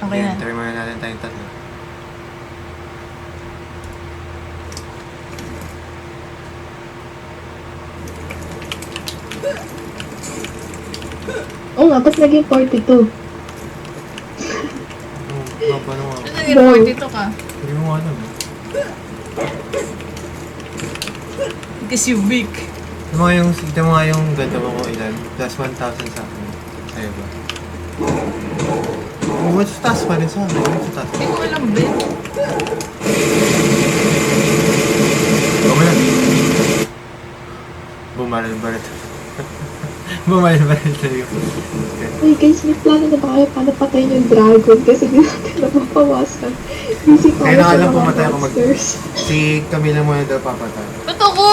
Okay na. Try muna natin tayong tatlo. Oo nga, ba't naging 42? Paano nga? Ano nag-report dito ka? Hindi mo alam eh. Because you weak. Ito mga yung ganda mo ko ilan. Plus 1,000 sa akin. Sa'yo ba? Mas taas pa rin sa akin. Mas taas pa. Hindi ko alam, Ben. Bumaral-baral. Bumaral-baral tayo. Uy guys, may plano na ba kayo paano patayin yung dragon? Kasi di natin napapawasan. Busy pa Kaya ako sa nakalam mga pumatay ako monsters. Si Camila muna daw papatay. Ba't ako?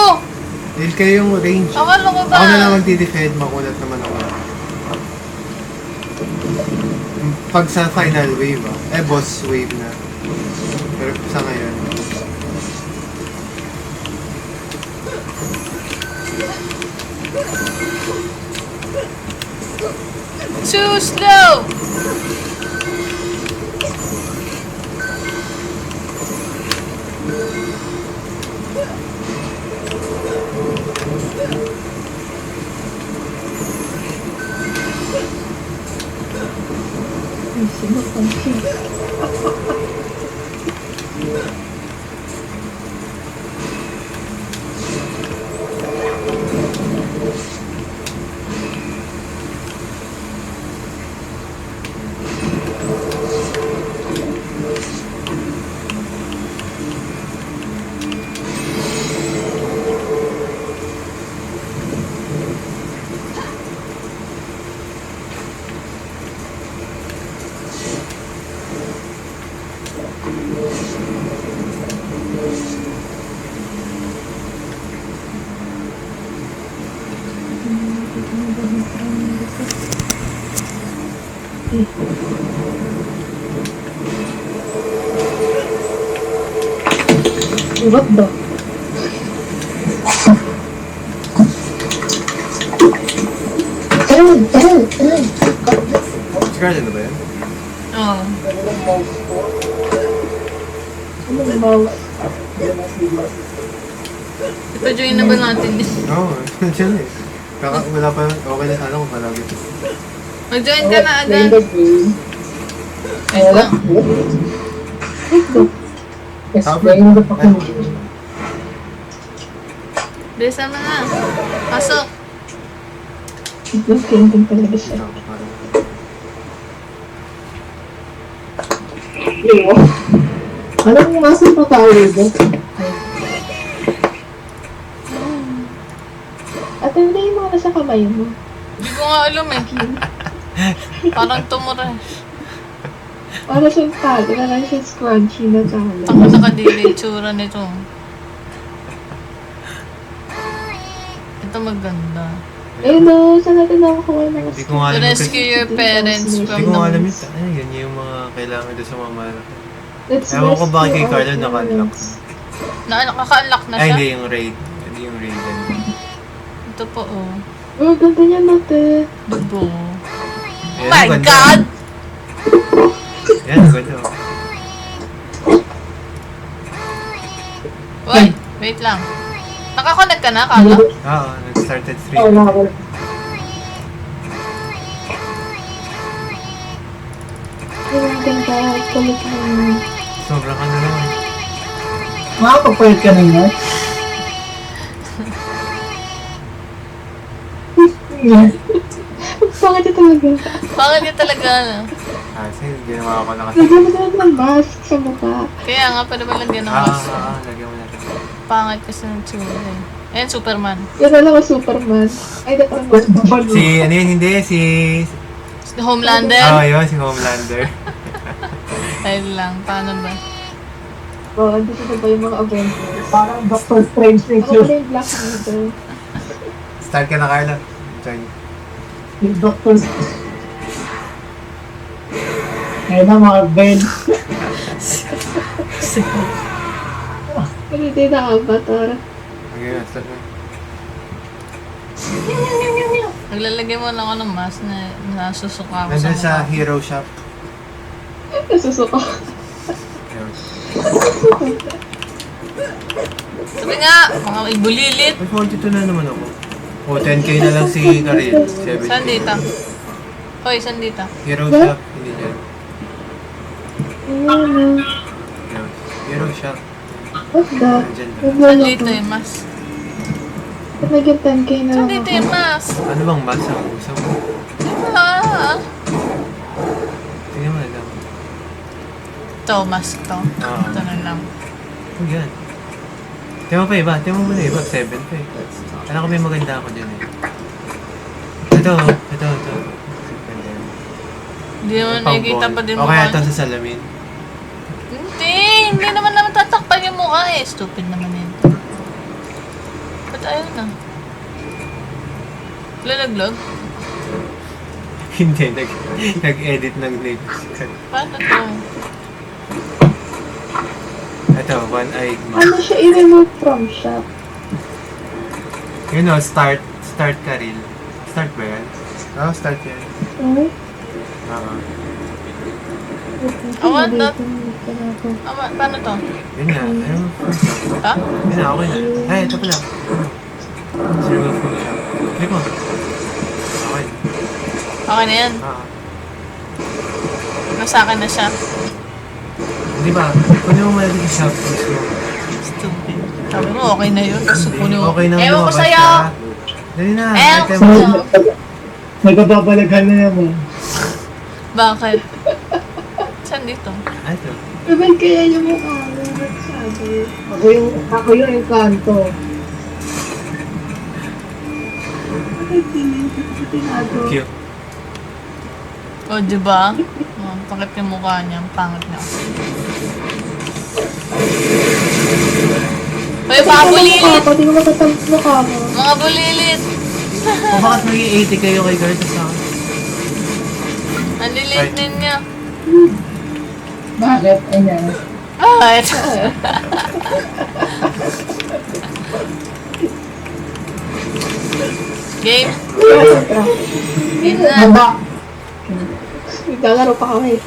Dahil kayo yung range. Akala ko ba? Ako na lang magdi-defend, makulat naman ako. Pag sa final wave boss wave na. Pero sa ngayon, Too slow! Ay, sino pansin? What the? Scarlet na ba yan? Oo. Ano yung mouse? Ito, join na ba natin? Oo, nandiyan eh. Wala pa, okay na sana kung palagi. Mag-join ka na agad. Wait lang. Explain the fucking Bilisan mo na. Pasok. Painting talaga siya. Ano yung nasa pa tayo dito? At hindi mo na sa kamay mo. Hindi ko nga alam eh. Parang tumura. Para siyang talo, na lang siyang scrunchy na talo. Ako nakadili yung tsura nito. Ito maganda. Eh no, saan natin nakakuha ng Hindi ko nga To alam. rescue your parents Hindi from ko nga alam the... yun. Ano yan yung mga kailangan doon sa mga malaki. Let's Ewan ko bakit kay rescue Carlo our naka-unlock. parents. Nakaka-unlock na Ay, siya? hindi yung raid. Hindi yung raid. Ito po oh. Oh, ganda niya natin. Dugo. Ayan, Oh my ang ganda. God! Yan, ang ganda. Wait, wait lang. Nakakonect ka na, Carlo? Oo, nag-started stream. Oh, nakakul. Ay, ang ganda. Kulit mo. Sobrang ano naman. Makakapagpalit ka na yun? Pangit niya talaga. Bakit niya talaga ano? Kasi ginawa ko na kasi. Lagyan mo talaga ng mask sa mukha. Kaya nga, pwede ba lagyan ng mask? Lagyan mo natin. Pangit kasi ng tsura eh. Ayan, Superman. Yan na lang ang Superman. Ay, dapat ang Superman. Si, ano yun, hindi, si... Homelander? Yun, si Homelander. Ayun lang, paano ba? Oo, andito na ba yung mga Avengers? Parang Doctor Strange na Ako pala yung Black Widow. Start ka na, Carla. Join. yung Doctor. Ayun na mga Ben. Pero hindi na avatar. Okay, start na. Naglalagay mo lang ako ng mask na nasusuka ko Nandun sa mukha. Hero Shop. Nasusuka. Ayun. Sabi nga, mga ibulilit. May 42 na naman ako. O, 10k na lang si Karel. 7k. Saan dito? Hoy, saan dito? Hero shop, hindi dyan. Ayun. Ayun. Hero shop. What's that? Nandyan lang. Saan Naglolo dito ko. yung mas? Ba't naging 10k na Saan lang dito ako? yung mas? Ano bang masa ang usap mo? Ah, Tingnan mo na lang. ito, mas to. Ah. Ito na lang. Oh, yan. Tingnan mo pa iba. Tingnan mo muna iba. 7 pa eh. Alam ko may maganda ako dyan eh. Ito. Ganda. Hindi naman nakikita pa din O mukha. kaya ito sa salamin. Hindi naman tatakpan yung mukha eh. Stupid naman yun. Ba't ayaw na? Lalaglag? Hindi. Nag-edit ng nails. Paano to? Ito, one-eyed man. Ano siya i-remove from shop? You know, start Karil. Start ba yan? Oo, start yan. Ay? Oo. I want that. Paano to? Yun nga. Ayun, first shop. Ha? Yun na, okay na. Ay, ito pala. Zero full shop. Click mo. Okay. Okay na yan. Oo. Nasa akin na siya. Di ba? Kunin mo muna dito sa shop mismo. Stupid. Sabi mo, okay na yun. Tapos Hindi, kunin mo. okay na Ewan ko lumabas sa'yo. ka. Dali na. Ewan ko item. sa'yo. Nagbabalaghan na naman. Bakit? Saan dito? Ah, ito. Ba't kaya yung mukha mo? Ba't sabi? Ako yung engkanto. Bakit tinado? Cute. O, diba? Oh, pakit yung mukha niya. Ang pangit niya. Hoy, mga bulilit! Hindi ko matatamp mukha mo. Mga bulilit! O bakit maging 80 kayo kay Garth sa akin? Ang lilit ninyo. Bakit? Ayan. Ah, ito. Game? Yun na. Haba. Naglalaro pa kami.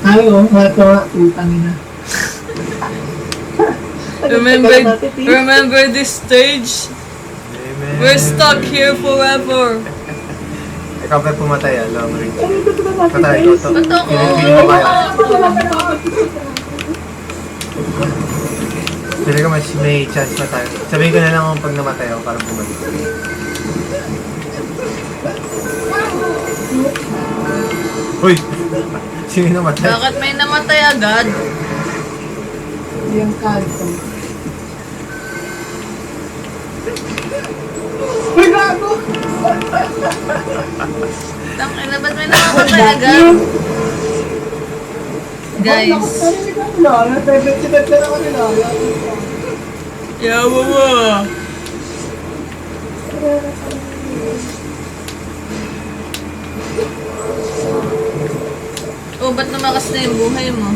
Ay, oh, ito nga. Utang ina. Remember this stage? Amen. We're stuck here forever. Ikaw ba pumatay ah? Long range. Ay, ito na natin Patay ko guys. to. Ba't ako? Pili mo kaya? Pili ko mas may chance na tayo. Sabihin ko na lang kung pag namatay ako para bumalik. Uy! Sino namatay? Bakit may namatay agad? Yung kanto. Uy, gago! Tangina, ba't may namatay agad? Guys. Narinig ka nila. Nag-identidad ka naman nila. Yawa mo. Oh, ba't lumakas na yung buhay mo?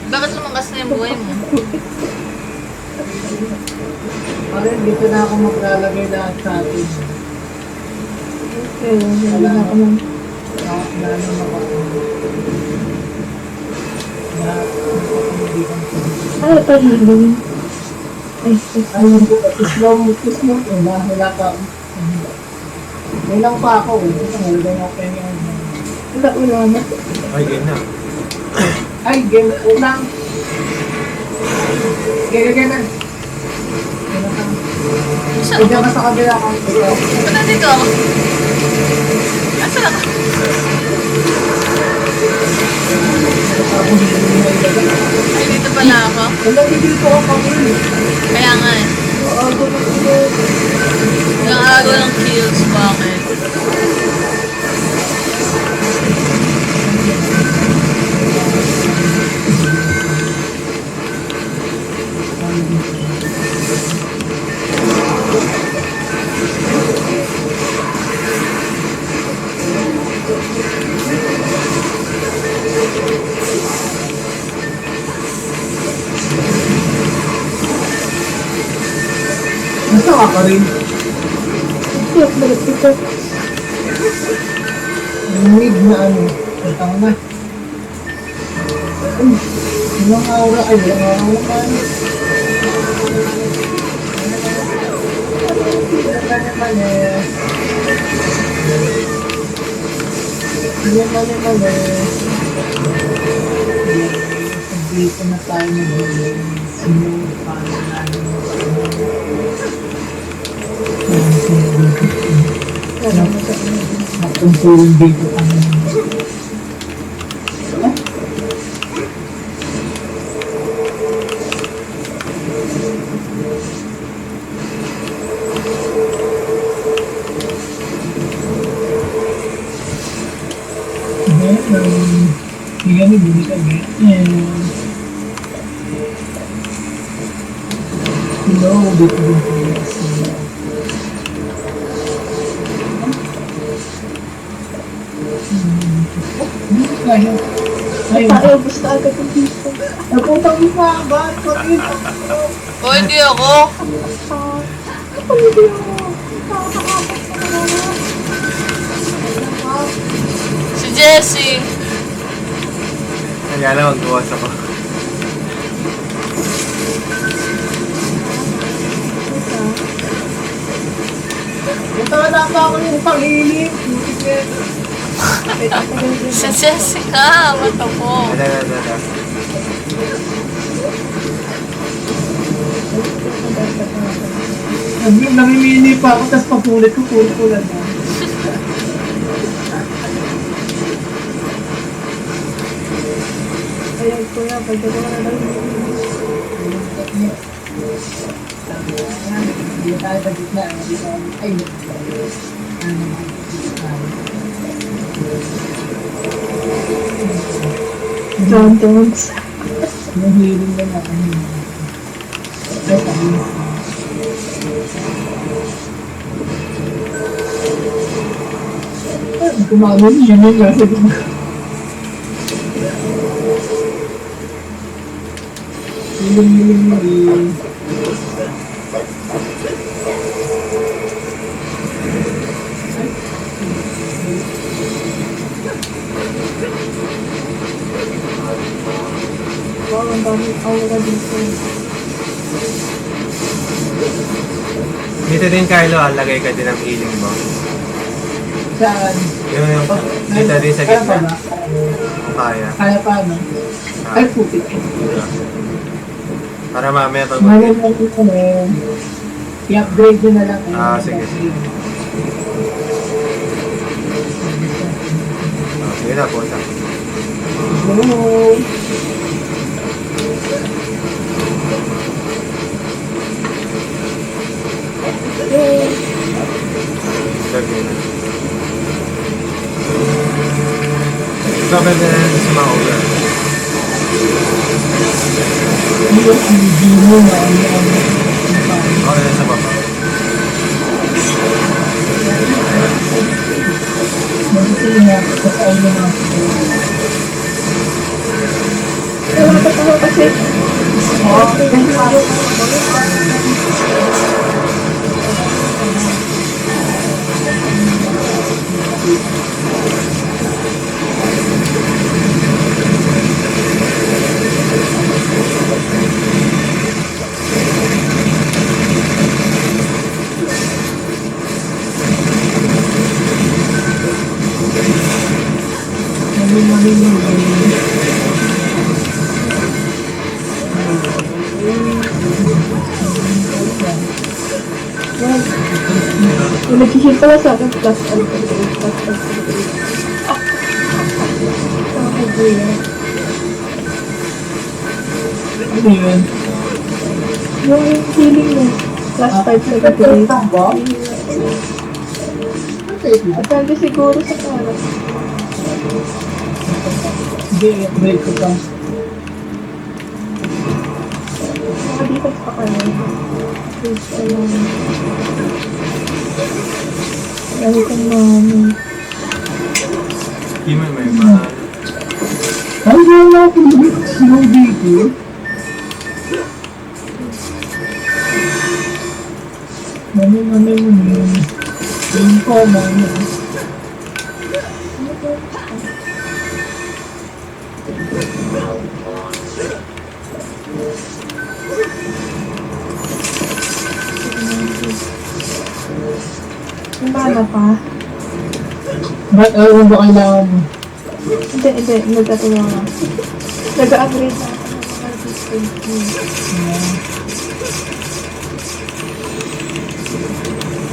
Bakit lumakas na yung buhay mo? Parang dito na ako maglalagay lahat sa atin. Okay, hindi na ako ng... Lalo na ako. Ano ito healing? Ay, Ayun, slow. Wala pa ako. May lang pa ako. Wala na ako yung... wala na. Ay, game na. Ay, game ulang. Game na. Saan Diyan ka sa kabila ko. Ba't nandito ako? Asa lang? Ay, dito pala ako. Wala, dito ako kami. Kaya nga eh. Ilang araw ng kills, bakit? Nasa ka pa rin. Ito, balik ito. Lamig na ano. Tantang na. Ay, ilang aura. Ay, ilang aura pa. Mali. Dito na tayo mag-iwan. Sino paano natin magtungkulong dito kami. Hindi kami kami. Hello, dito. Ayun. Tayo, basta agad yung dito. Nagpuntang mo pa, ba? Pag-in. O, hindi ako. Ako hindi ako. Nakakakapot sa kanila. Si Jessie. Kaya lang magbuwas ako. Punta pa ako yung pag-iinip. Si Jessie nga. Mata ko. Dada. Namimili pa ako, tapos papulit ko, pulit na. Ayun, kuya, pwede ko na lang. Hindi tayo sa gitna. Ay, John Jones. nahiling na na. Ay, sabi mo. Kumaman yun yung nasa gitna. Hiling. Wow, ang daming aura dito. Dito din, Carlo, lagay ka din ng healing mo. Saan? Yung dito din sa Kaya pa gitna. ba? Kung kaya. Kaya pa, no? Ah, Ay, putik. para mamaya pag Ngayon lang ito na yun. I-upgrade ko na lang. Ah, sige. Sige na, punta. Go! Lagay na. Ikaw ba na sa mga ulan? Hindi mo na Okay na sa baba. Mag-isili nga ako sa inyo mga Nakakot ako kasi. Yung nag-heal pala sa akin, plus alpha-grade. Ano yun? Yung healing mo, plus 5 sa grade. ba? Depende siguro sa cara. Hindi, i-upgrade ko pa. Nakadefense pa kayo. Please, alam. Dahil kang mami. Hindi mo may mahal. Ay, wala ko snow dito. Mami. Yun po, mami. Yung mana pa. Ba't ewan ba kailangan mo? Hindi. Nagkatuwa nga. Nag-upgrade na ako ng mga discount ko.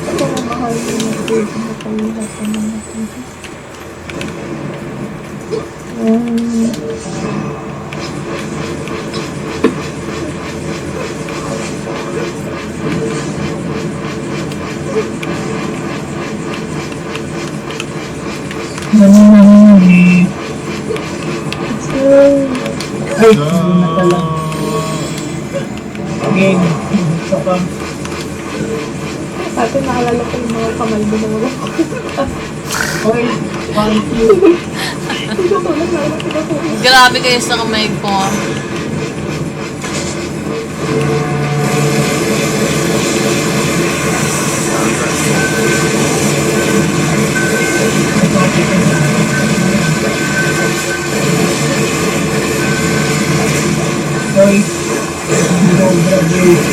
Ito ang mahal yung upgrade na kaluhat ng mga TV. Ay, hindi na pala. Game. Gusto ka. Dati naalala ko yung mga kamay mo na wala ko. Okay, thank you. Hindi ko naalala ko ako. Grabe kayo sa kamay ko. Sorry. Hindi ko graduate.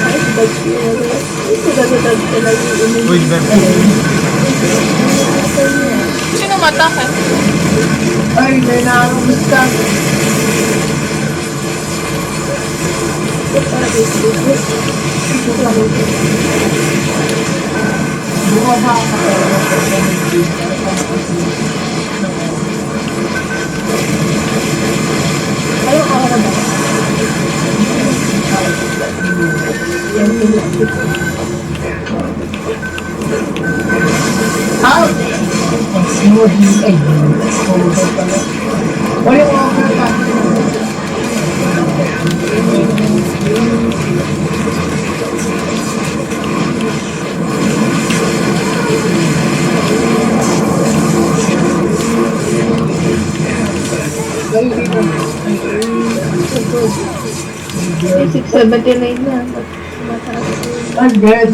Ay, dad ko yun. Dad ko lang yung umilig. Uy, Ben. Sino matake? Ay, may nakakamiss ka. Bumaba ka talaga. Ayaw ka na ba? Out! Smoothie. Ay, smoothie pala. O yung over pa. Ay, dito. Ay, 679 na. Mataas ko yun. Ay, good.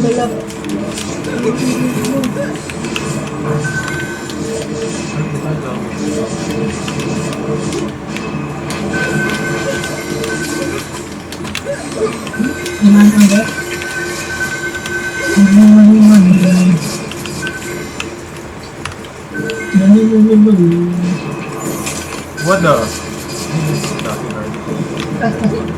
What the? Nothing already.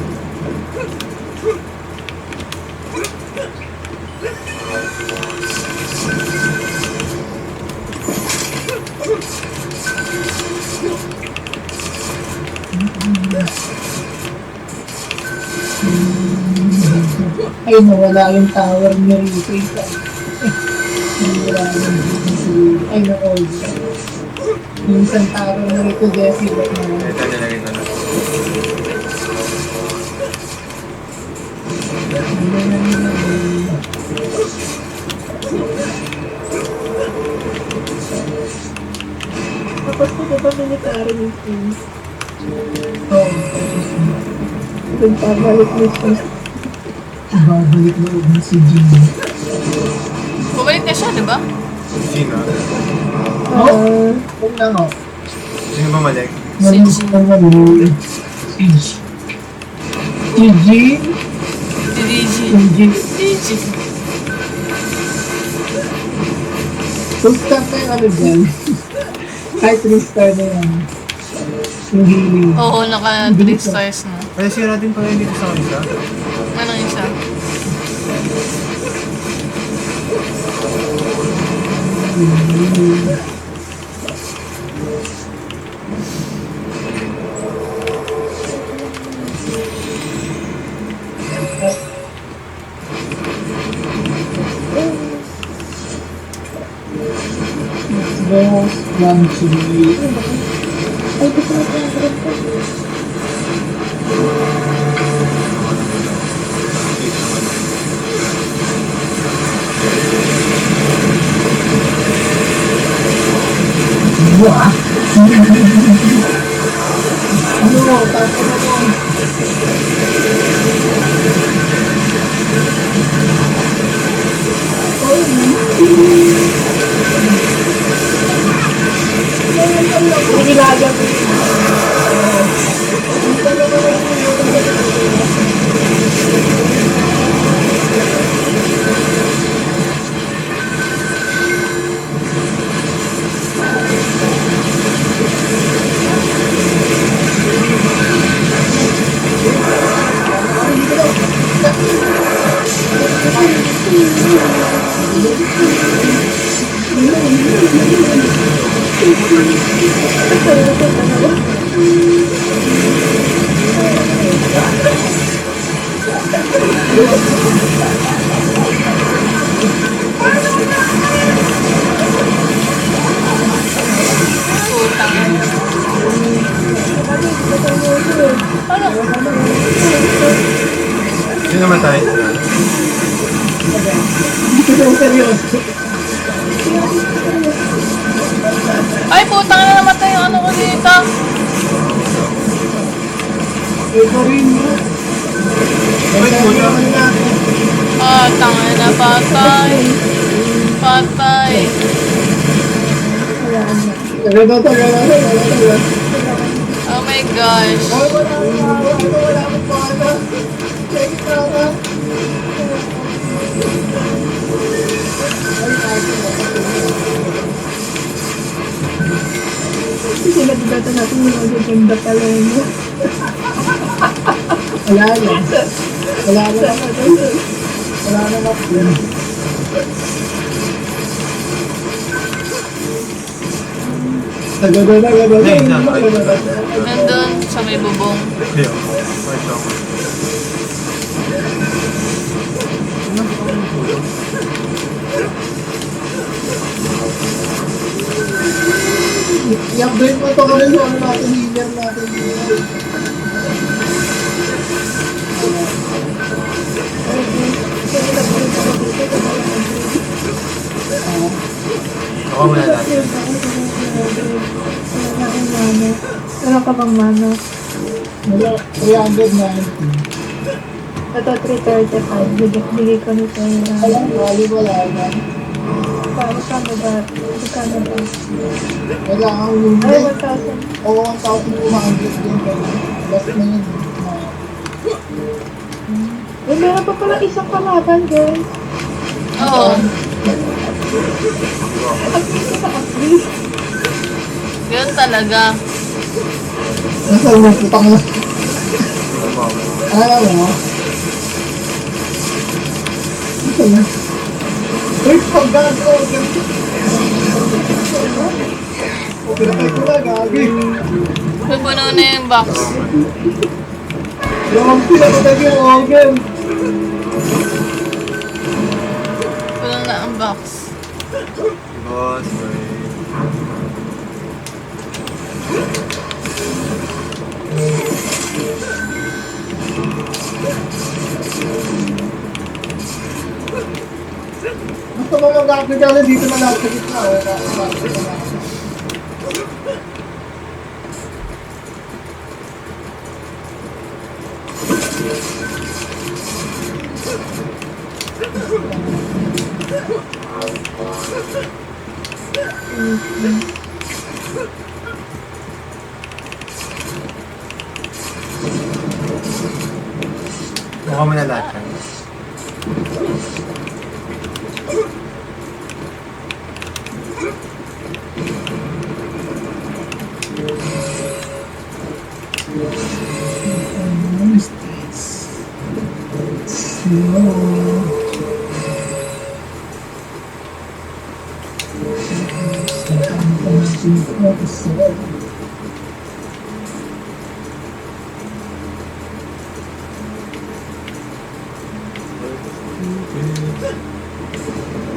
Ay, nawala yung tower ni Rico. Nawala yung ay, nako. Yung isang tower ni Rico, Jesse, ba't naman? Ito nilagay ko na. Tapos ko diba military yung teams? Oo. Doon pabalik mo siya. Babalik na ulit si Jimmy. Bumalik na siya, di ba? Sino? Huwag na nga. Sino bumalik? Nalimutan ko na rin. Siege. Siege? DDG. Siege. DDG. Full-stop na yung ano dyan. Kahit 3-star na yan. Yung healing. Oo, naka 3 stars na. Ay, sira din pala dito sa kanila. Anong isa? Boss, 1, 2, Ay, gusto mo pa yung ko. Wah! Ano? Tapos ako. Putang. Ano? Sino naman tayo? Ito yung seryoso. Ay, putang na namatay yung ano ko dito. Ito rin mo. Wait, puta. Ah, tanga na, patay. Patay. Tagal. Oh my gosh. Ay, wala akong pata. Check it out. Sinagdata natin yung magaganda pala yun. Wala na. Nandun sa may bubong. Hindi ako. Wait lang. I-upgrade mo ito ka rin yung ano natin, healer natin. Ako muna natin. Wala ka bang mana? Wala, 390. Ito, 335. Bigay ko nito yung... Wala na. Magkano ba? Wala kang yung Ay, 1,000. Oo, 1,200 din kayo. Last na yun. Eh, meron pa pala isang kalaban, guys. Oo. Ganun talaga. Nasaan mo? Putang na. Alam mo? Nasaan na? Uy, paggago! Pinatay ko na, gagi. Pupuno na yung box. Yung pinatay yung organ. Puno na ang box. Boss, Basta mga gagawin ka lang dito na lahat sa gitna. mukha mo na lahat yan.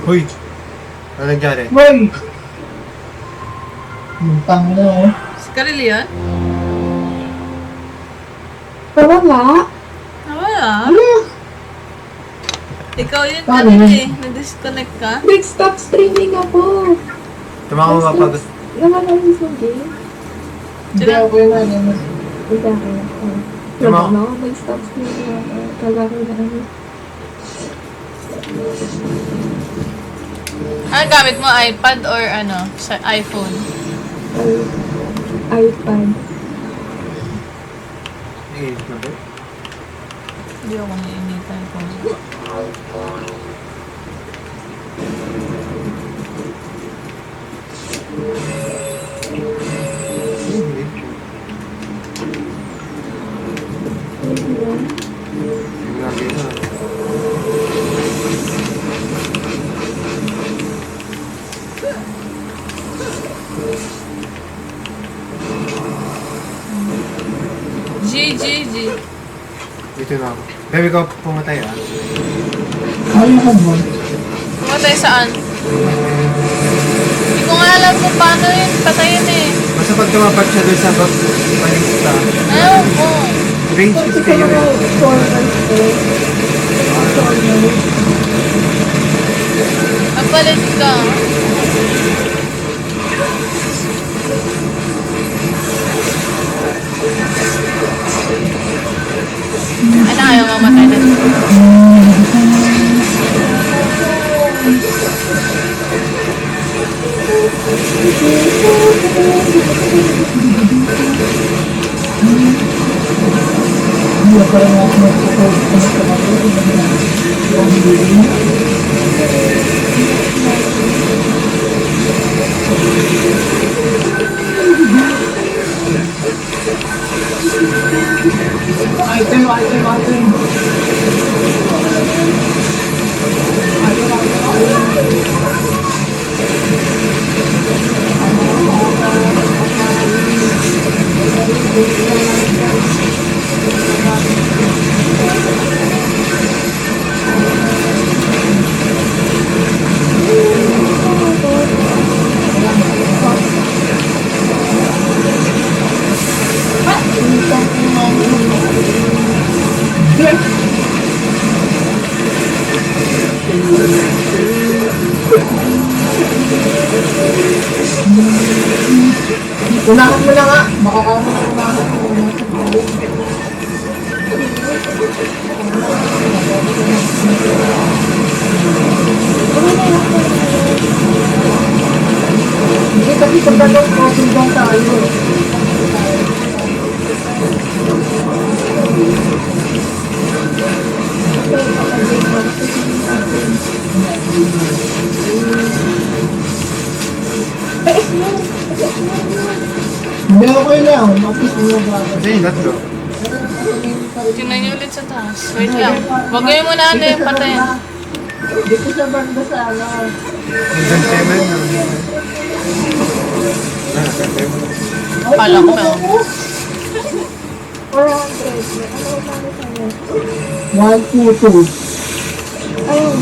Hoy! Ano nangyari? Boy! Yung tanga na oh. Si Karil yan? Wala. Wala. Ikaw yun Paano kanina yun? eh. Na-disconnect ka? Nag-stop streaming ako. Tumama ka pag... Nakanalis yung game. Hindi ako yun na yan. Hindi ako na. Wala na ako. Nag-stop streaming ako. Kala ko na ano. Ano gamit mo? iPad or ano? Sa iPhone? Ay, iPad. Eh, na ba? Hindi ako naiinitan ko. Hindi. Grabe na. G. Dito na ako. Baby ko, pumatay ah. Ayaw ko mo. Pumatay saan? Hindi ko nga alam kung paano yun patayin eh. Basta pag tumapat siya doon sa balista, Ayaw ko. range kasi kayo eh. Magpalit ka. Ano ayaw mamatay na dito? Hindi pa rin ako mag-support. Item. Unahan mo na nga. Makakama na unahan mo. Hindi kasi pag gano'n mo, sumbang tayo. Hindi okay lang. Mapis mo ba? Kasi yung tatlo. Tingnan niyo ulit sa taas. Wait lang. Wag kayo muna ano yung patayin. Dito sa banda sa ano. Hanggang 7 na. Hanggang 7. Kala ko na. 400. Ano ba paano sa'yo? 1, 2, 2. Ayun.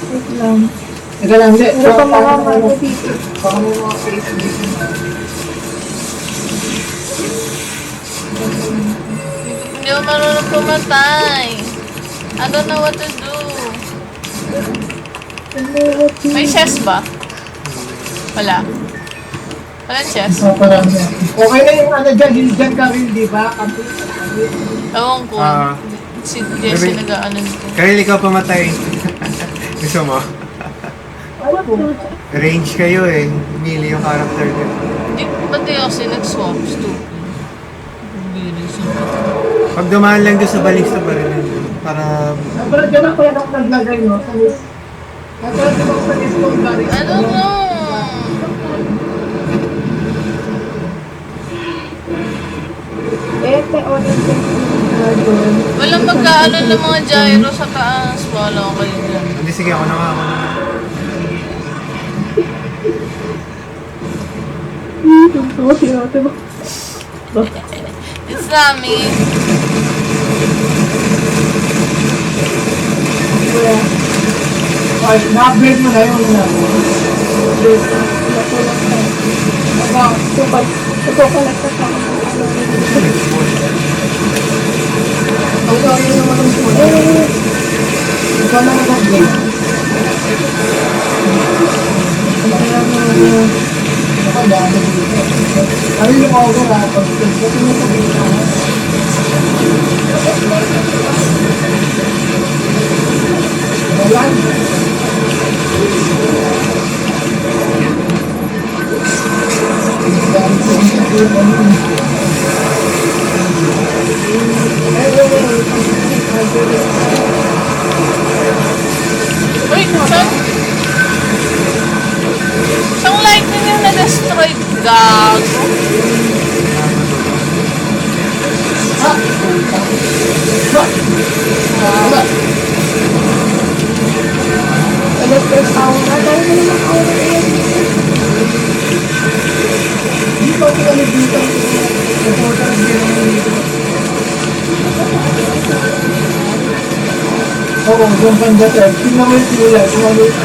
Wait lang. Teka lang, hindi. Meron pa mga mano dito. Baka may mga face dito. Hindi ako marunong pumatay. I don't know what to do. May chest ba? Wala. Walang chest? So, parang yan. Okay na yung ano dyan, dyan ka rin, di ba? Ewan ko. Ah. Si Jessie nag-ano nito. Kaya ikaw pumatay. Gusto mo? Range kayo eh. Melee yung character niya. Di, ba't di ako nag-swap? Stupid. Bilis yun. Pag dumaan lang doon sa balista pa rin. Para... Parang dyan ako yan ako naglagay, no? Parang dyan ako sa discount galing. I don't know. Ete, orange yung dragon. Walang magkaano ng mga gyro sa taas. Wala ko kayo dyan. Hindi, sige ako na nga. It's not me. Ay, na-upgrade mo na yun. Nagkukulat ka pa. Ang sorry naman ang sila. Ikaw na nag-upgrade. Ako, dami dito. Ano yung ako na? Pag-tignan mo sa dito. Ayan. Dami Uy, saan? Saan lightning yung na-destroy? Gago. Electric aura. Dahil mo naman aura na yan. Hindi pa ako nalibutan ko. Supporter ang gano'n dito. Oo, doon banda sir. Tingnan mo yung kulay. Kung ano yung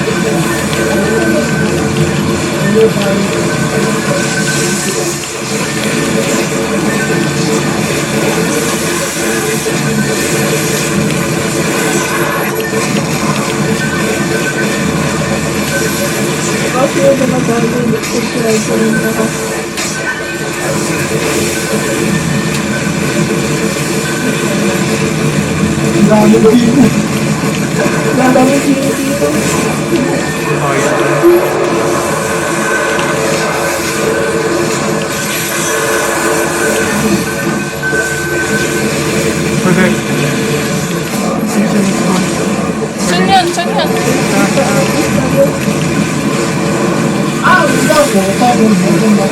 Kasi yung dumagay yung electric slide ko rin ako. dami dito. Gagawin dito. Okay. Okay. Saan yan? Saan yan? Ah, wala ko. Sabi mo,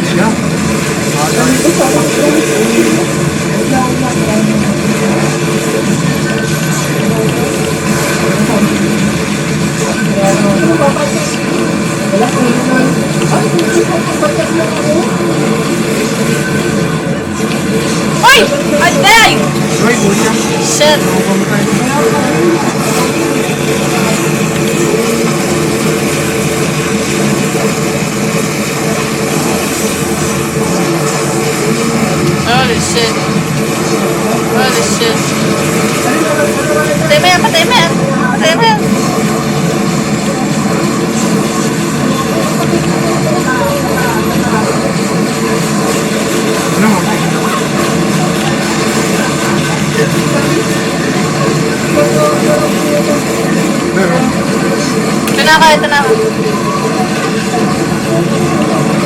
Siya? wala ko naman. Ay, hindi ko kapatid lang ako. Uy! Aday! Uy, buta. Shit! Holy shit. Holy shit. Patay mo yan! Patay mo yan! Patay mo yan! Ano mo? Meron. Ito na ako, ito na ako.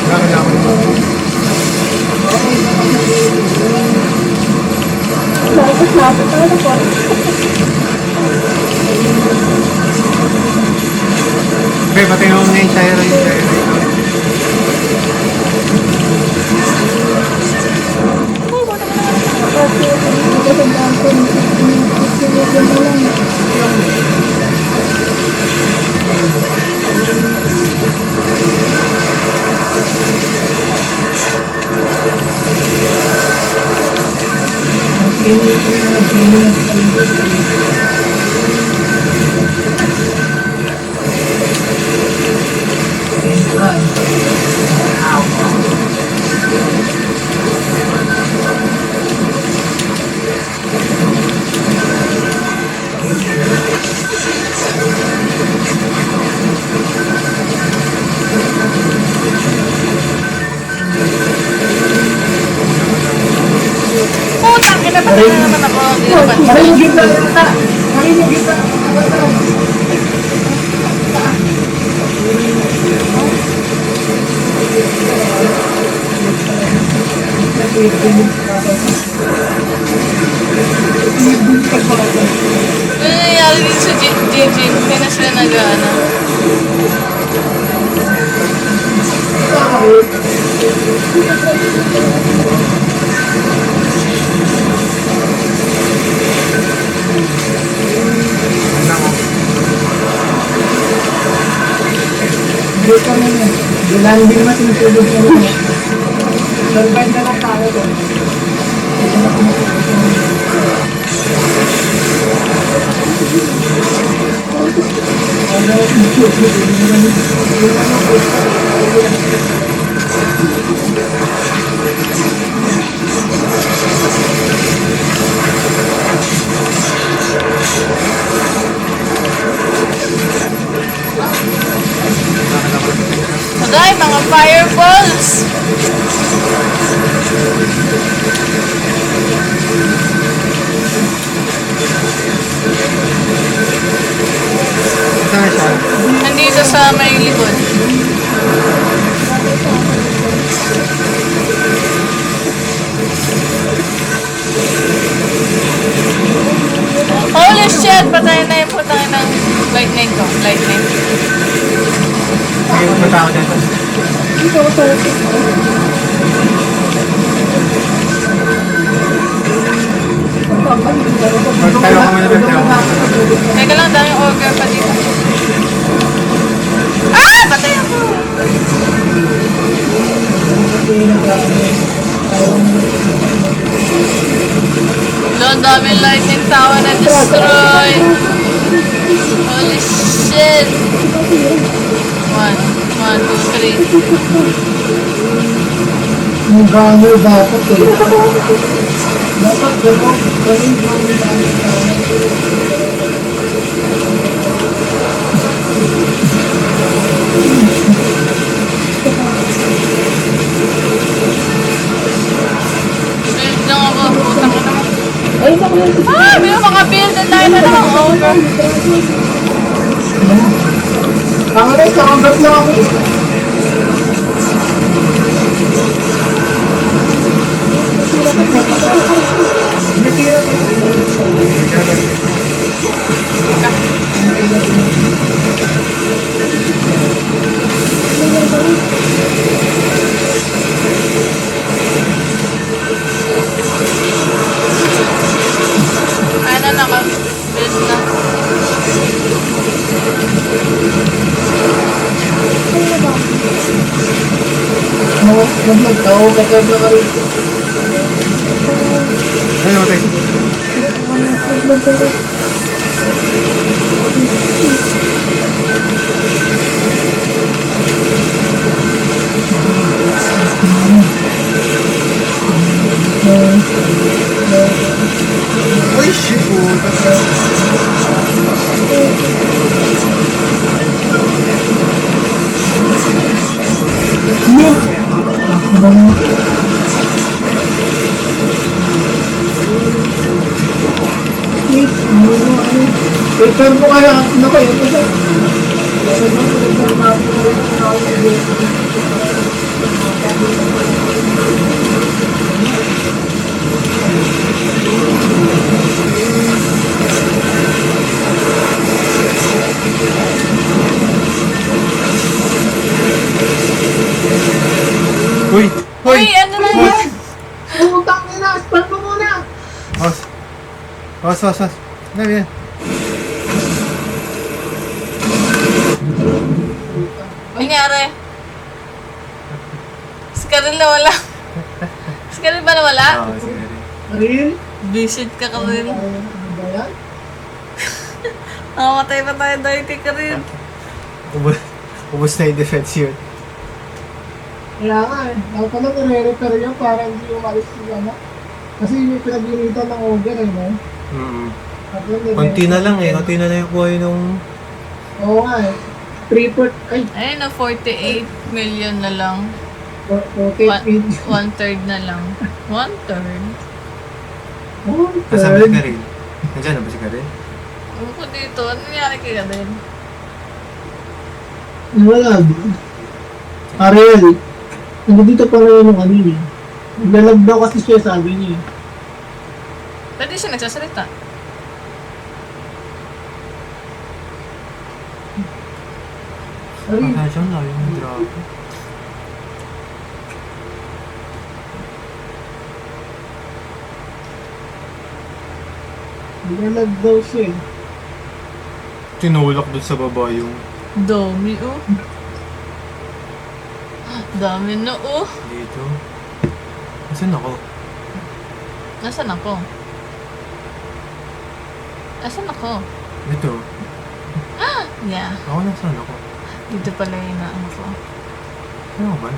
Kailangan. Lapit na ako. Okay, patay mo muna yung Shira. Kasi hindi ko sa bangko. Sinigyan mo lang. Putang ina, patay na naman ako. Hindi na naman. Marinugin na yata. Marinugin na. Ano nangyayari dito sa JJ? Hindi na sila nag-ano. Dito na yun. Landing na tinutulog na yun. Survive na lang tayo doon. Dito na tinutulog. Agay, mga fireballs! Saan siya? Nandito sa may likod. lightning. Sige, magpunta ako dito. Dito ako sa Magtayo ka muna dito. Teka lang, daming ogre pa dito. Ah! Patay ako! Lo, ang daming lightning tower na destroy. Holy shit! 1, 2, 3. Yung ganger dapat eh. Dapat gano'n, gano'n yung ganger. Build lang ako. Putang ina mo. Ay, naku lang. Ah! May mga build and tayo na lang. Over. Ang aray, kakambat lang ako. Ay na lang. Build na. Naglag ako, kakabla ka rin. Ayun, okay. Uy, shit po. Repair mo kaya, ano kayo? Uy! Uy, ano na yan? Putang ina, spam mo muna! Os! Os, os, os! Ano yan? Nangyari? Si Karil na wala. Si Karil ba na wala? Oo, sige. Real? Visit ka Karil. Ano ba yan? Nakamatay pa tayo dahil kay Karil. Ubus na yung defense yun. Kaya nga eh, dapat pala nire-repair yun para hindi umalis yung ano. Kasi yung pinag-unitan ng ogre eh, no? Konti na lang eh. Konti na lang yung buhay nung... Oo nga eh. 3/4, ay, Ayun na, 48 million na lang. 48 million. One-third na lang. One-third? Nasaan ba si Karel? Nandiyan na ba si Karel? Ano ko dito? Ano nangyari kay Karil? Wala. Ariel, nandito pa rin yung ano niya. Naglalag daw kasi siya, sabi niya. Pwede siya nagsasalita. Ariel, Kaya siya na yung drop. naglalag daw siya. Tinulak doon sa baba yung... Dami oh. Dami na oh. Dito. Nasaan ako? Nasaan ako? Nasaan ako? Dito. Yeah. Ako nasaan ako? Dito pala yung ano ko. Ano ba?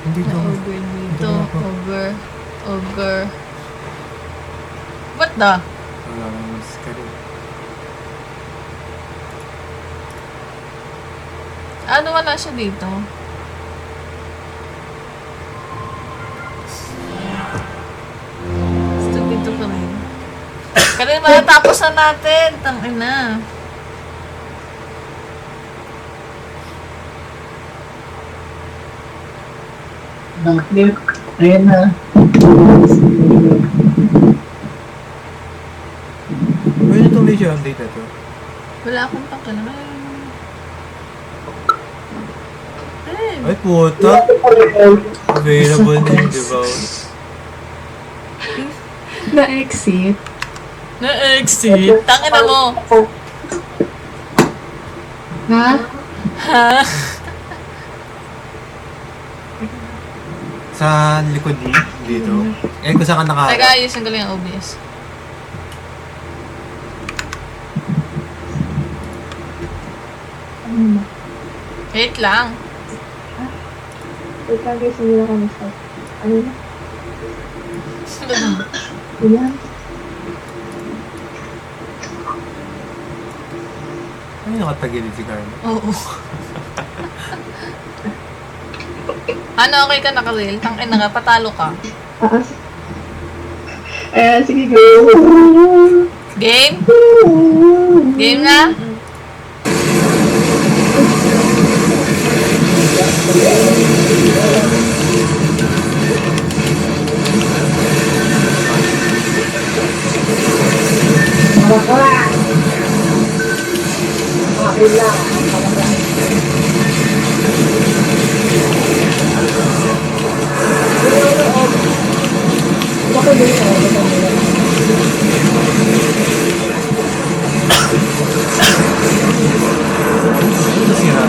Hindi Na to. ogre dito. Dito ako. Ogre. Ogre. What the? Wala naman si Karel. Ano wala siya dito? Stupid to kami. Kanina matatapos na natin. Tangina. Backflip. Ayan na. Pwede itong medyo update na to. Wala akong pakialam. Ay, puta. Available din, di ba? Na-exit. Na-exit. Tangina mo. Ha? Ha? Sa likod dito. Eh, kung saan ka Teka, ayusin ko lang yung OBS. Wait lang. Wait lang guys, hindi na kami start. Ano na? Ayan. Ay, nakatagilid si Carlo. Oo. Ano, okay ka naka-reel? Tangina ka, patalo ka. Ayan, sige go. Game? Game na? Ano sira?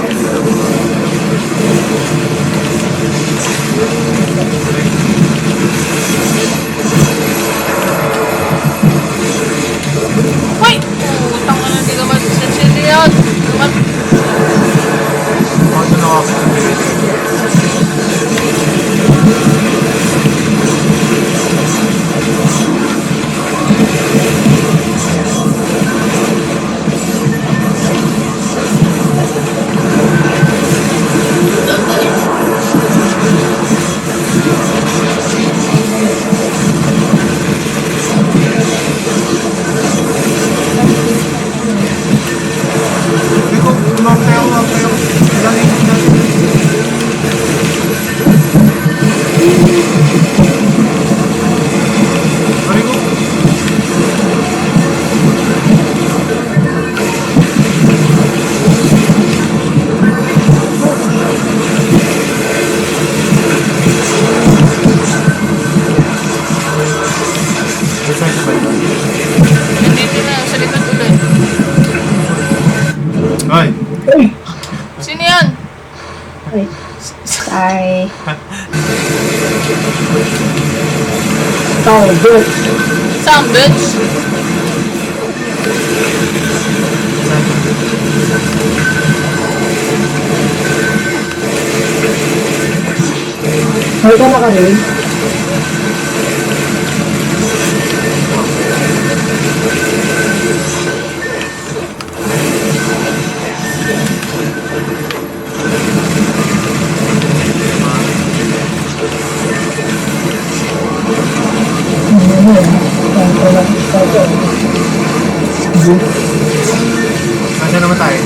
Uy! Putang ka na, hindi ka mag-sensili yun. Ano na ako? Hindi ko, umang kayo. Ilang. Aray ko. Saan siya ba ito? Nandito na, sa likod ulit. Ay! Sino yan? Sorry. Oh, good. Saan, bitch? Ay, ka na ka rin? Nasaan naman tayo?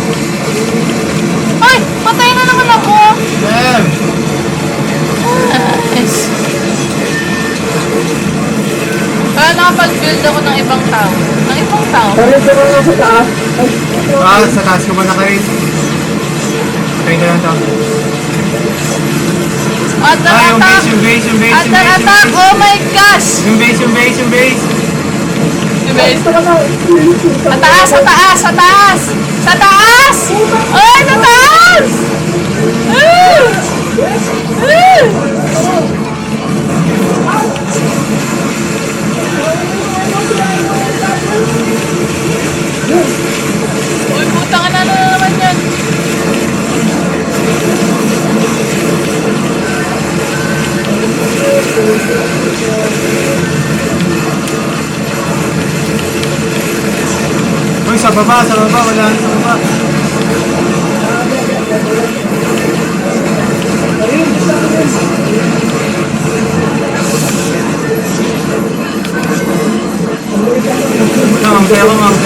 Ay! Patay na naman ako! Damn! Nice. Kaya nakapag-build ako ng ibang tao. Ng ibang tao? Parang sa mga sa taas. Ah, sa taas ko ba na kayo? Patay na lang tao. Attack! Ah, yung Attack! base. Attack! Attack! Oh my gosh! Yung base. Yung base. Sa taas! Sa taas! Sa taas! Sa taas! Ay! Sa taas! Ah! Ah! Uy, putang na naman yan! Uy, sa baba, wala sa baba. Wala,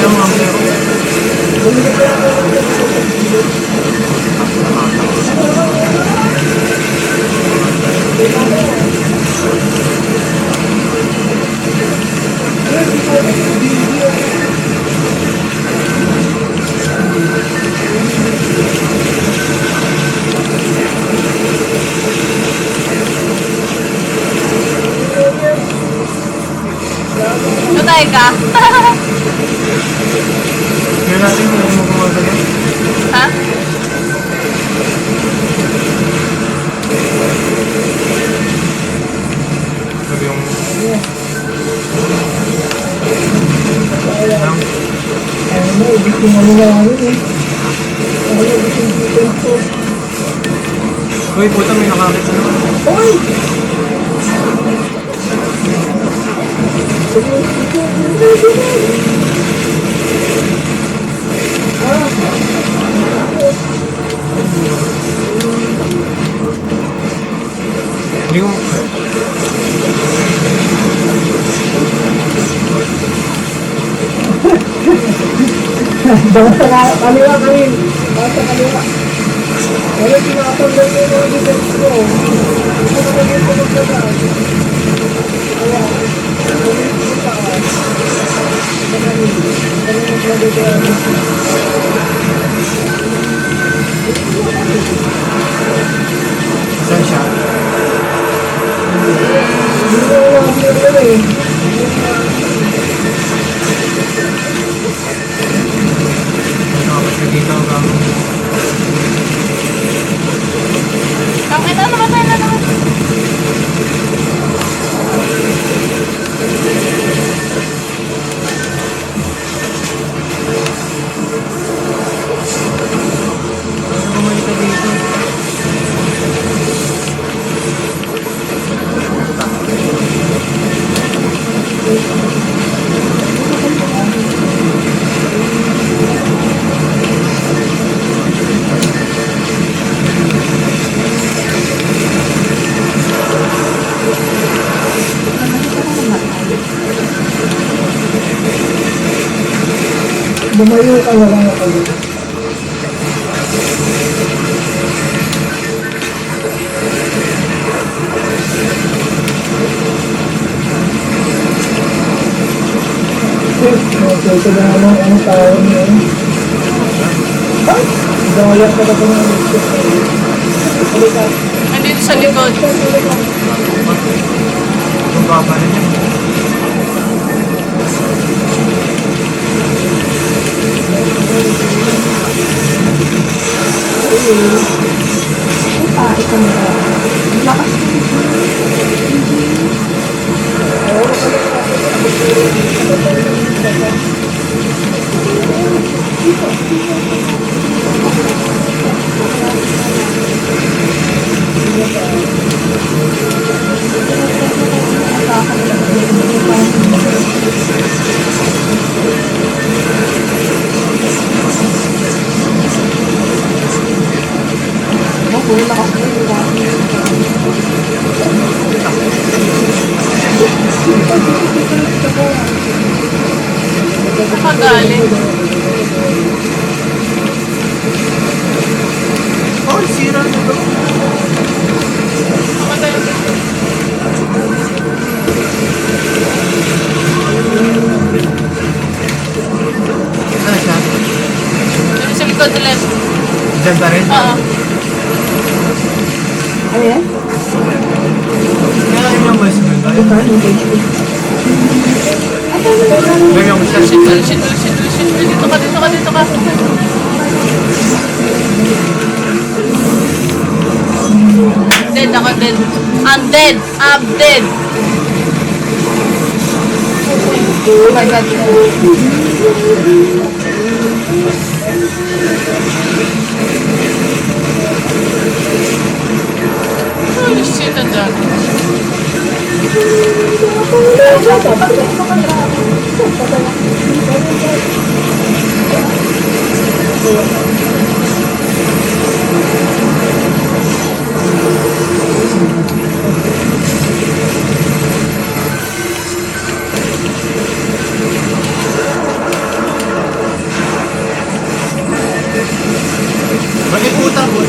mamaya ko. Patay ka. Kaya natin kung ano gumagalaw. Ha? Sabi yung... Ano, gusto mo nila yun eh. Ano, gusto mo defense ko. Uy, puta, may nakakita naman. Uy! Hindi ko... Basta kaliwa kami. Basta kaliwa. Wala tinatanggal ko yung mga defense ko. Gusto ko na yung pagkakas. Kaya, ulit ko pa. Saan siya? Hindi ko alam nila eh. Nakakasya dito ang gamo. Tangin na naman na naman. Ano bumalik ka dito? Lumayo ka na lang ako. Ito na naman ang tao niya. Ay! Gayak ka na pa ng listos ko. Halika. Nandito sa likod. Kung baba na niya. Ito na. Lakas Nakagaling. Oh, sira na to. Nakagaling. Saan siya? Nandito sa likod ulit. Diyan pa rin? Oo. Ano yan? Kaya yung mas ganda. Gawin mo siya. Shit. Dito ka. Dead ako, dead. I'm dead. Oh my God. Holy shit, ang dami. Bakit puta po?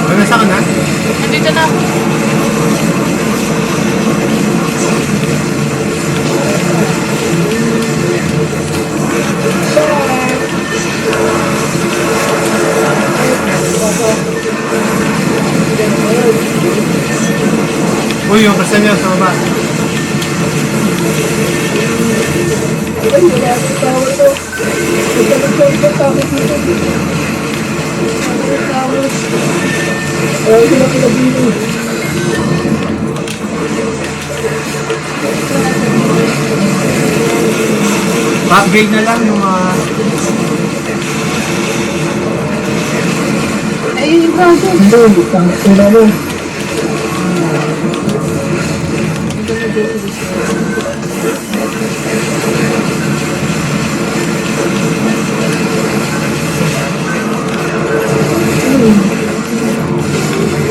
May nasa ka na? Nandito na ako. Uy, yung kasal niya sa baba. Ay, wala akong tower to. Magkalag sa tower dito. Tower. Ay, sila pinabili. Pa-upgrade na lang yung mga... Ay, yung dragon. Hindi, tangos ko na mo.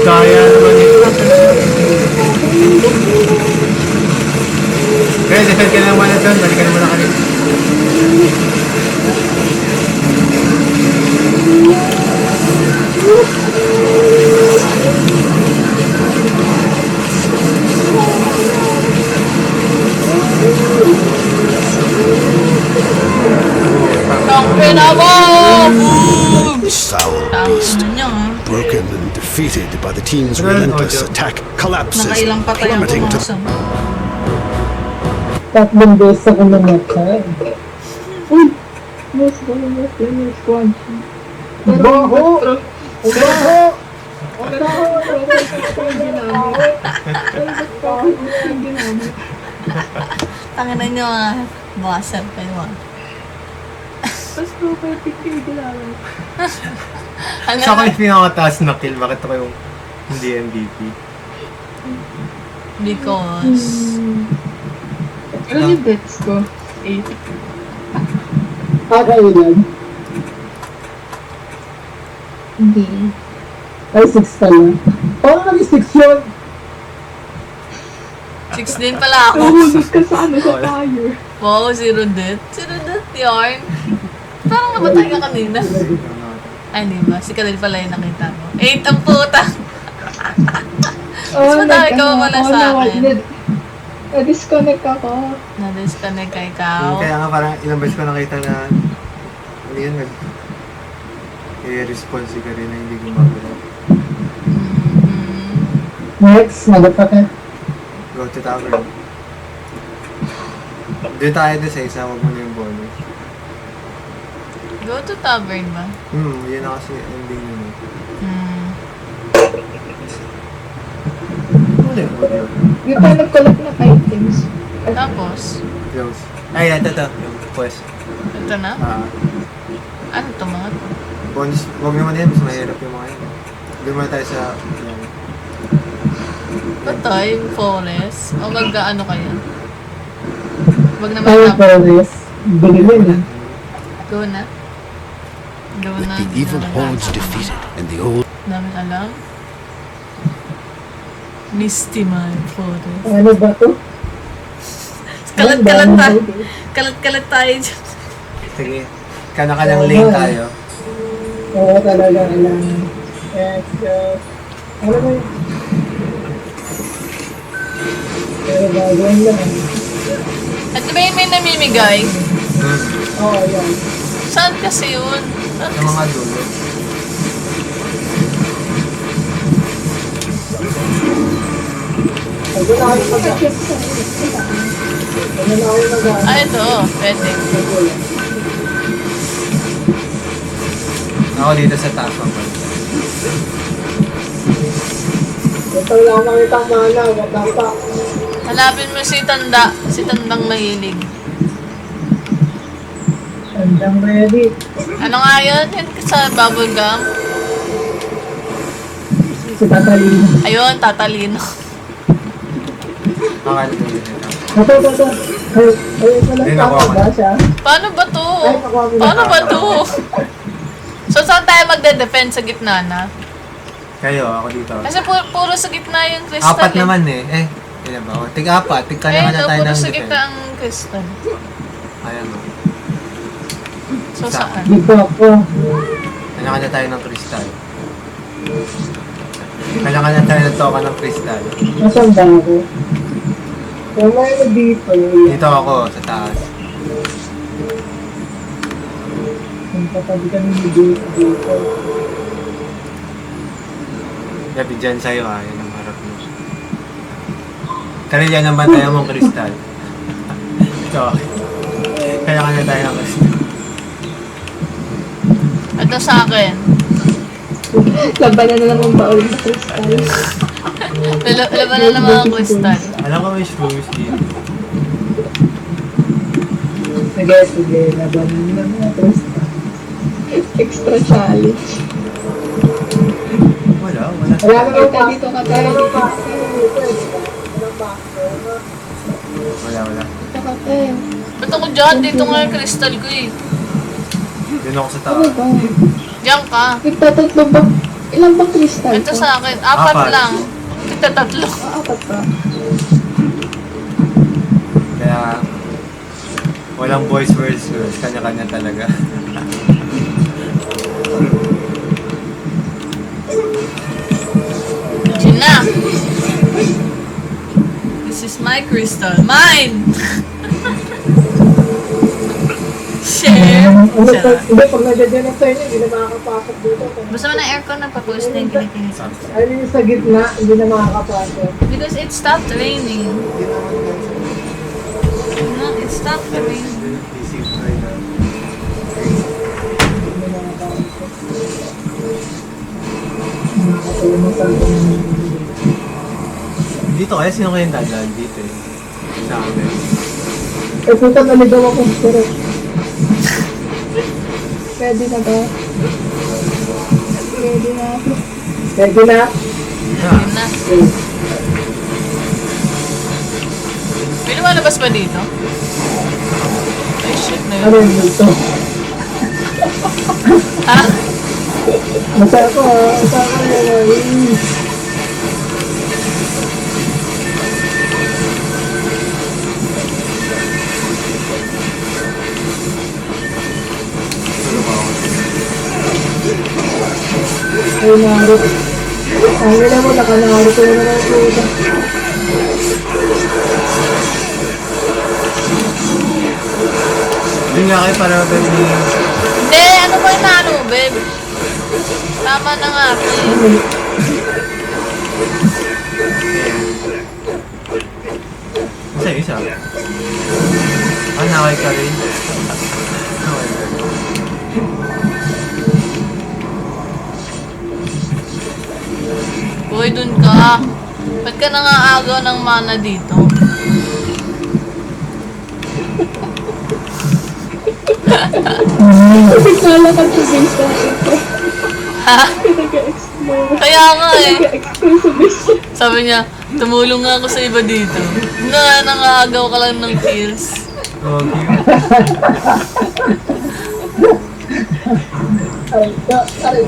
Kaya naman ito. Kaya, defend ka na naman na doon. Balikan mo na kami. Tangke na mo! This foul Tangke beast, na niya, ha? broken and defeated by the team's Well, relentless Ojo. attack, collapses, Nakailang patay ang plummeting to pumasok. Tatlong beses ako namatay. Uy! Mas gano'n yung squad. Baho! Baho! Pero yung ginamit. Pero ba't bakit yung ginamit? Tanginan niyo, ha? Buwasan kayo, ha? Mas perfect yung ginamit. Ano Sa akin na? yung pinakataas na kill. Bakit ako yung hindi MVP? Because... Ano yung bets ko? 8. Kakailan? Hindi. Ay, 6 pala. Paano naging 6 yun? 6 din pala ako. Nahulog ka sa ano sa fire. Wow, zero death. Zero death yarn. Parang namatay ka kanina. Ay, di ba? Si Kadil pala yung nakita mo. 8 ang puta. Mas madami ka wala sa akin. Na-disconnect ako. Na-disconnect ka ikaw. Kaya nga parang ilang beses ko nakita na ano yun, i-response ka rin na hindi gumagalaw. Mhm. Next, nagapak ka. Go to tower. Doon tayo doon sa isa, wag mo na yung bonus. Go to tavern ba? Yun na kasi ending yun. Hmm. Ano yung audio? Yung pa nag-collect ng items. Tapos, Close. Ay, ito. Yung quest. ito na. Ano to mga to? Bonus, wag naman yan. Mas mahirap yung mga yun. Doon muna tayo sa... Yan. Ito, yung forest. O mag-ano kayo? Wag naman Ay, tap. Paris. Bililin ah. Go na. Go na. the evil hordes defeated and the old Dami alam. Misty my forest. Ano ba to? Kalat-kalat tayo. Kalat-kalat tayo dyan. Sige. Kana-kanang lane tayo. Oo, talaga kailangan. Let's go. Ano ba yun? Pero gagawin lang. At ba yung may namimigay? Oo, yan. Saan kasi yun? Saan Yung kasi? mga dulo. Ay, doon ako mag-check sa ano na ako mag-check. Ah, ito. Pwede. Ako dito sa taas ng banda. Ito lang ako makita ang mana. Wala pa. Hanapin mo si Tanda. Si Tandang mahilig. Handang ready. Ano nga yun? Yun sa bubble gum? Si Tatalino. Ayun, tatalino. Akala ko yun. Ito. Ay, wala Hindi, pa nakuha ko ba na. siya? Paano ba to? Ay, nakuha mo na. Paano ba to? So, saan tayo magde-defend sa gitna na? Kayo, ako dito. Kasi puro sa gitna yung crystal. Apat naman eh. Ilan ba? O, tig-apat. Eh, Tig-kanya na no, tayo puro ng sa gitna defense. ang crystal. Ayan o. So, saan? Dito ako. Kanya-kanya tayo ng kristal. Kanya-kanya tayo ng toka ng kristal. Nasaan ba ako? Wala na dito. Dito ako, sa taas. Ang katabi kami ni dito. Gabi dyan sa'yo ha. Yan ang harap mo. Karelya ng bantayan mong kristal. Ito. Kaya kanya tayo ng kristal. Ito sa akin. Labanan na naman baon ng kristal. Laban na naman ang kristal. Alam ko may shrooms dito. Sige, labanan nyo na mga Tristan. Extra challenge. Wala. Wala na Dito, dito ka tayo. Dito ka Wala. Dito ka tayo. Ba't ako dyan? Dito nga yung kristal ko eh. Doon ako sa Ano taas. ba? Diyan ka. Nagtatatlo ba? Ilan bang kristal Ito ko? sa akin. Apat Apat. lang. Ito tatlo. Apat pa. Kaya walang boys versus girls. Kanya-kanya talaga. Diyan na. This is my crystal. Mine! Share! Charot. Hindi, pag nandiyan na tayo, hindi na makakapasok dito. Basta mo ng aircon na pa-post na yung kinikinis. Ayun yung sa gitna, hindi na makakapasok. Because it stopped raining. No, it stopped raining. Nakakatawa mo sa Dito kaya sino kayong dadaan dito eh? Sa amin. puta naligaw ako. Pero, Ready na ba? Ready na ako. pwede na. Yun na. May lumalabas ba dito? Ay, shit na Ano yun. yun dito? Ha? Masaya ko ha. Masaya ko yun. Ay, Naruto. Ay, nila mo, naka-Naruto na naman puta. Yun nga kayo para mabili. Hindi, ano ba yung naano, babe? Tama na nga, babe. Isa. Nakay ka rin. Uy, dun ka. Ba't ka nangaagaw ng mana dito? Naglalakad sa base natin ko. Ha? Nag-explore. Kaya nga eh. Nag-explore sa base. Sabi niya, tumulong nga ako sa iba dito. Nangaagaw ka lang ng kills. Okay. Ay, ay.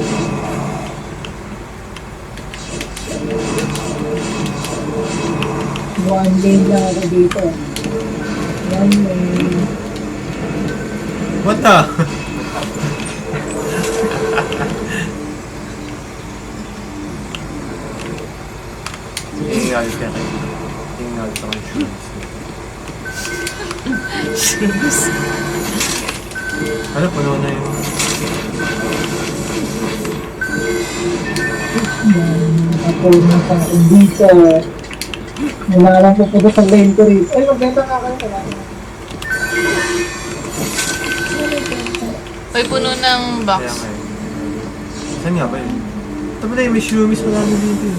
One lane lang ako dito. One lane. What the? Ingalit ka kayo. Ingalit ako yung shrooms. Ano, puno na yun. Ako na pa ako dito. Wala lang po po sa lane ko rin. Ay, magbenta nga kayo. Wala na. Uy, puno ng box. Kaya nga yun. Saan nga ba yun? Ito pala yung may shroomies pa namin dito yun.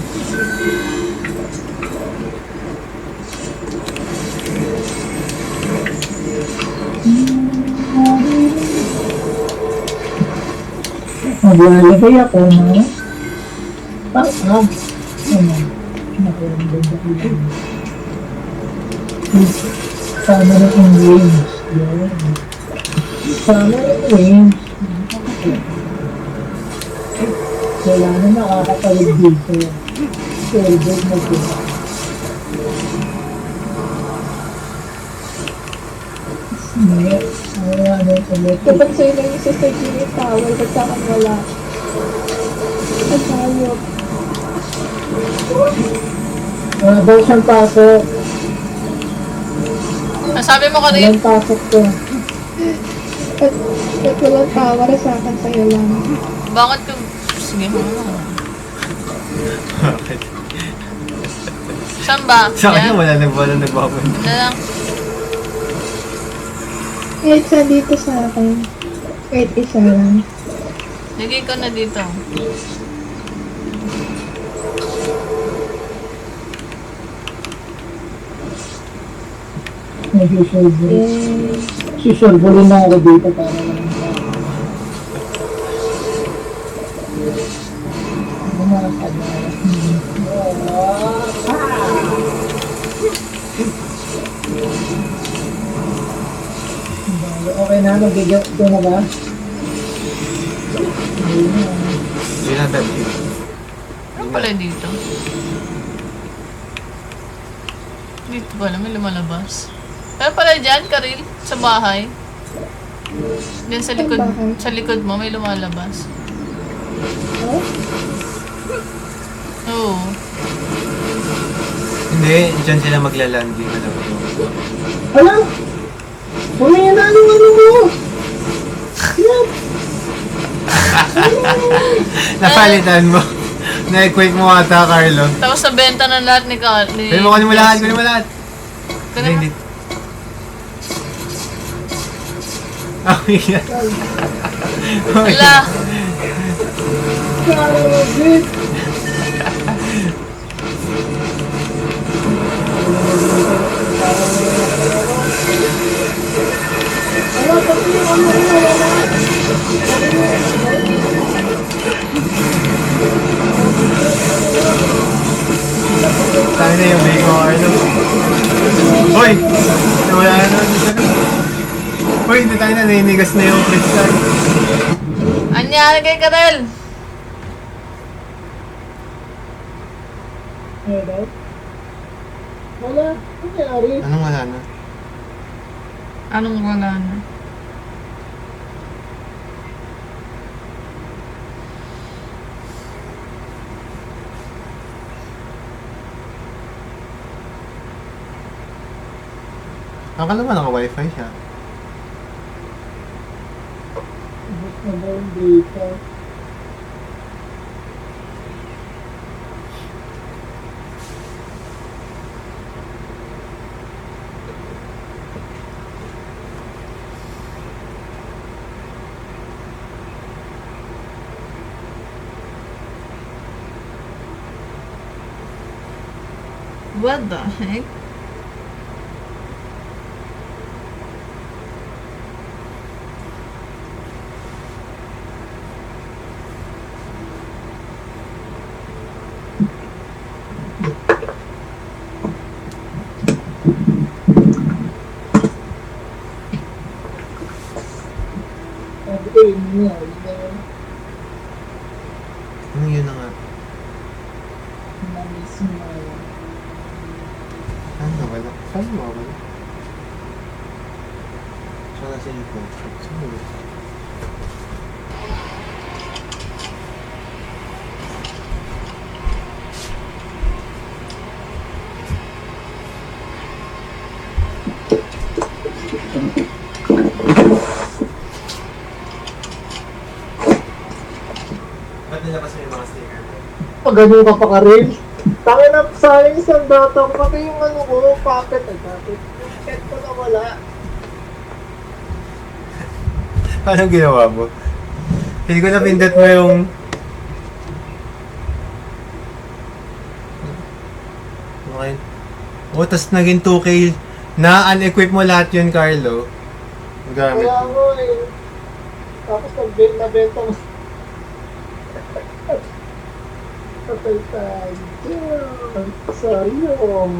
Maglalagay ako na. Ano? Nakulang ako dito. Sana na yung range. Yan. Sana yung range. Wala na nakakatawid dito. Silver na dito. Wala na yung ulit. Dapat sa'yo lang isa sa Genie Tower, ba't sa akin wala? Ang hayop. Wala daw siyang pasok. Sabi mo kanina, Walang pasok ko. Ba't walang tower sa akin sa'yo lang? bakit ka... Sige mo. Bakit? Saan ba? Sa akin Yan? wala nagbapunta. Ano lang? Kahit sa dito sa akin. Kahit isa lang. Lagay ko na dito. Nag-usual Yes. Usual buli na ako dito para lang. Mga kadala. Okay na, mag-get ko na ba? Hindi na tayo. Ano pala dito? Dito pala, may lumalabas. Pero pala dyan, Karil, sa bahay. Diyan sa likod mo, may lumalabas. Oo. Hindi, dyan sila maglalandi. Hala! Huwag na ano mo! Yan! Napalitan mo. Na-equate mo ata, Carlo. Tapos sa benta ng lahat ni Carl. Kunin mo, kunin mo lahat, kunin mo lahat. Kunin mo. Hindi. Oh, yeah. Wala. Grabe! Tayo na yung bake mo, Carlo. Hoy! Nawala na naman dito. Hoy, hindi tayo na, nainigas na yung crystal. Anyari kay Karel. Hello? Wala. Ano nangyari? Anong wala na? Anong wala na? Akala mo naka-wifi siya. Bus na ba yung data? What the heck? Sabi ko yun niya. Ano yun na nga? Na-miss mo. Saan nawala? Saan nawala? Saan nasa yung phone? Saan nawala? Ba't nilabas mo yung mga sticker? Pag ganun ka pa ka rin. Tangin na sa akin isang data ko. Pati yung ano ko, puppet. Yung pet ko na wala. Paano ginawa mo? Hindi ko napindot mo yung... Okay. O, tas naging 2K na unequip mo lahat yun, Carlo. Ang gamit Kaya mo. mo eh. Tapos nabenta mo. Patay tayo. Sayang.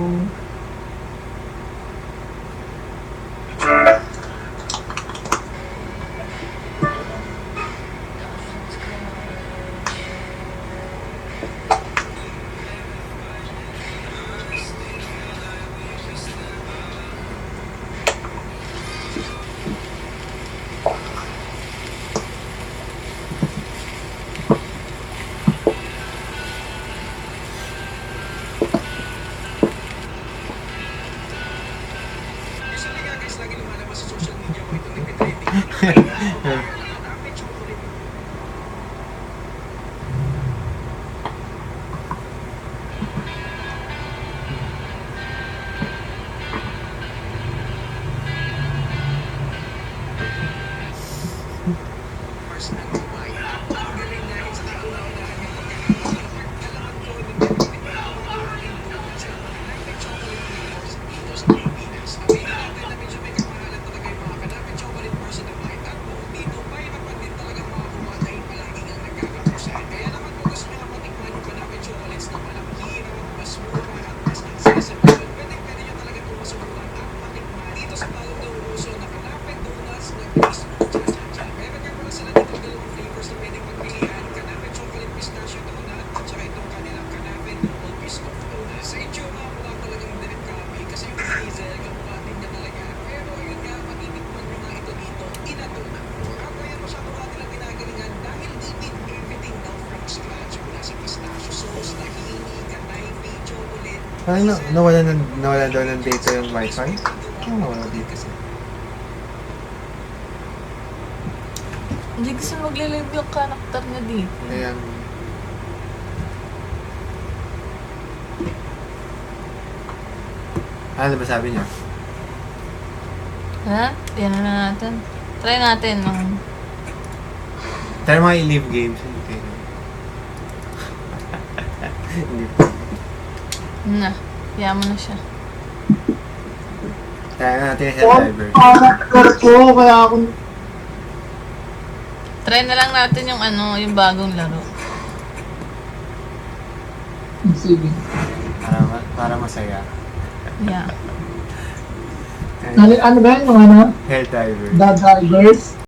Ay, nawala daw ng data yung wifi. Ano nawala dito? Hindi kasi magle-live yung karakter niya dito. Ayan. Ano ba sabi niya? Ha? Yan na natin. Try natin. Try mga i-leave games. Okay. Hindi po. Na. Kaya mo na siya. Try natin yung Helldivers. Character ko, kaya ako... Try na lang natin yung yung bagong laro. Sige. Para masaya. Yeah. Ano ba yun? Yung Helldivers. The Divers?